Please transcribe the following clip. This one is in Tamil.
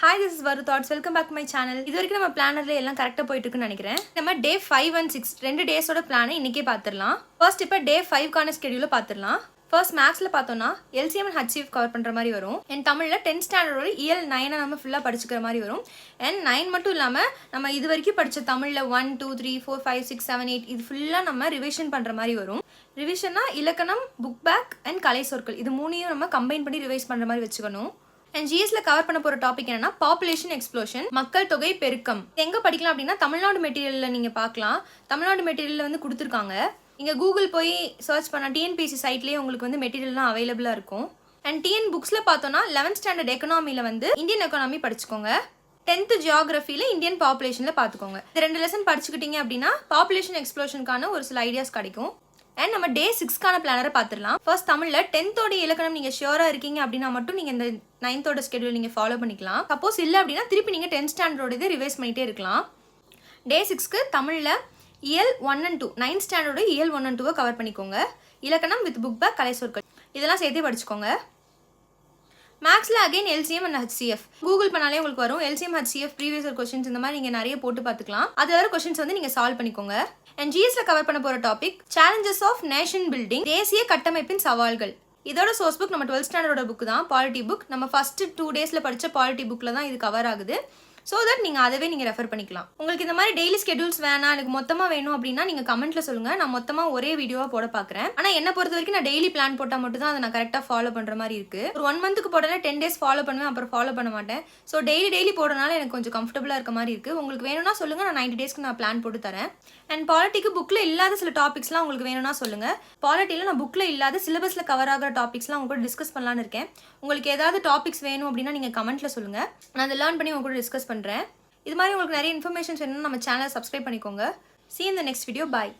Hi, this is Varu Thoughts. Welcome back to my channel. இது வரைக்கும் நம்ம பிளானர்ல எல்லாம் கரெக்ட்டா போயிட்டு இருக்குன்னு நினைக்கிறேன். நம்ம டே 5 and 6 ரெண்டு டேஸோட பிளானை இன்னைக்கே பார்த்திரலாம். ஃபர்ஸ்ட் இப்ப டே 5 கான ஸ்கெட்யூலை பார்த்திரலாம். ஃபர்ஸ்ட் மேக்ஸ்ல பார்த்தோம்னா LCM and HCF கவர் பண்ற மாதிரி வரும். and தமிழ்ல 10th ஸ்டாண்டர்டோட இயல் 9 நம்ம ஃபுல்லா படிச்சுக்கிற மாதிரி வரும். and 9 மட்டும் இல்லாம நம்ம இது வரைக்கும் படிச்ச தமிழ்ல 1 2 3 4 5 6 7 8 இது ஃபுல்லா நம்ம ரிவிஷன் பண்ற மாதிரி வரும். ரிவிஷன்னா இலக்கணம், புக் பேக் and கலை சொற்கள் இது மூணையும் நம்ம கம்பைன் பண்ணி ரிவைஸ் பண்ற மாதிரி வெச்சுக்கணும். and GSல கவர் பண்ண போற டாபிக் என்னன்னா பாப்புலேஷன் எக்ஸ்ப்ளோஷன், மக்கள் தொகை பெருக்கம். எங்க படிக்கலாம் அப்படின்னா தமிழ்நாடு மெட்டீரியல்ல நீங்க பார்க்கலாம். தமிழ்நாடு மெட்டீரியல்ல வந்து கொடுத்துருக்காங்க. நீங்க கூகுள் போய் சர்ச் பண்ணா TNPSC சைட்லயே உங்களுக்கு வந்து மெட்டீரியல்லாம் அவைலபிளா இருக்கும். அண்ட் TN புக்ஸ்ல பார்த்தோம்னா 11th ஸ்டாண்டர்ட் எக்கனாமில வந்து இந்தியன் எக்கானமி படிச்சுக்கோங்க. 10th ஜியோகிராஃபில இந்தியன் பாப்புலேஷன்ல பார்த்துக்கோங்க. இந்த ரெண்டு லெசன் படிச்சுக்கிட்டீங்க அப்படின்னா பாப்புலேஷன் எக்ஸ்ப்ளோஷனுக்கான ஒரு சில ஐடியாஸ் கிடைக்கும். அண்ட் நம்ம டே 6கான பிளானரை பார்த்துடலாம். ஃபர்ஸ்ட் தமிழ்ல 10th இலக்கணம் நீங்க ஷியோரா இருக்கீங்க அப்படின்னா மட்டும் நீங்க இந்த 9th ஸ்கெட்யூல் நீங்க ஃபாலோ பண்ணிக்கலாம். சப்போஸ் இல்லை அப்படின்னா திருப்பி நீங்க 10th ஸ்டாண்டர்டோட இதை ரிவைஸ் பண்ணிட்டே இருக்கலாம். டே 6க்கு தமிழ்ல இயல் 1 and 2 9th ஸ்டாண்டர்டோட இயல் 1 and 2 கவர் பண்ணிக்கோங்க. இலக்கணம் வித் புக் பேக், கலை சொற்கள் இதெல்லாம் சேர்த்தே படிச்சுக்கோங்க. மேக்ஸ்ல again LCM and HCF Google பண்ணாலே உங்களுக்கு வரும். LCM HCF previous year questions இந்த மாதிரி நீங்க நிறைய போட்டு பார்த்துக்கலாம். அது வர கொஸ்டின்ஸ் வந்து நீங்க சால்வ் பண்ணிக்கோங்க. அண்ட் GSல கவர் பண்ண போற topic challenges of nation building, தேசிய கட்டமைப்பின் சவால்கள். இதோட சோர்ஸ் புக் நம்ம 12th ஸ்டாண்டர்டோட புக் தான், பாலிட்டி புக். நம்ம ஃபர்ஸ்ட் 2 டேஸ்ல படிச்ச பாலிட்டி புக்ல தான் இது கவர் ஆகுது. ஸோ தட் நீங்கள் அதவே நீங்கள் ரெஃபர் பண்ணிக்கலாம். உங்களுக்கு இந்த மாதிரி டெய்லி ஸ்கெடியூல்ஸ் வேணாம், எனக்கு மொத்தமாக வேணும் அப்படின்னா நீங்கள் கமெண்ட்டில் சொல்லுங்கள். நான் மொத்தமாக ஒரே வீடியோவாக போட பார்க்குறேன். ஆனால் என்ன பொறுத்த வரைக்கும் நான் டெய்லி பிளான் போட்டால் மட்டும் தான் அதை நான் கரெக்டாக ஃபாலோ பண்ணுற மாதிரி இருக்குது. ஒரு 1 மந்த்துக்கு போட்டேன்னா 10 டேஸ் ஃபாலோ பண்ணுவேன், அப்புறம் ஃபாலோ பண்ண மாட்டேன். ஸோ டெய்லி போடுறதுனால எனக்கு கொஞ்சம் கம்ஃபர்டபுளாக இருக்க மாதிரி இருக்குது. உங்களுக்கு வேணும்னா சொல்லுங்கள், நான் 90 டேஸ்க்கு நான் பிளான் போட்டு தரேன். அண்ட் பாலிட்டிக்கு புக்கில் இல்லாத சில டாபிக்ஸ்லாம் உங்களுக்கு வேணும்னா சொல்லுங்கள். பாலிட்டியில் நான் புக்கில் இல்லாத சிலபஸில் கவர் ஆகிற டாபிக்ஸ்லாம் உங்க கூட டிஸ்கஸ் பண்ணலான்னு இருக்கேன். உங்களுக்கு ஏதாவது டாபிக்ஸ் வேணும் அப்படின்னா நீங்கள் கமெண்ட்டில் சொல்லுங்கள். நான் அதை லேர்ன் பண்ணி உங்க கூட டிஸ்கஸ் பண்ணுறேன். இது மாதிரி உங்களுக்கு நிறைய இன்ஃபர்மேஷன்ஸ் வேணும்னா நம்ம சேனலை சப்ஸ்கிரைப் பண்ணிக்கோங்க. See you in the next video. Bye.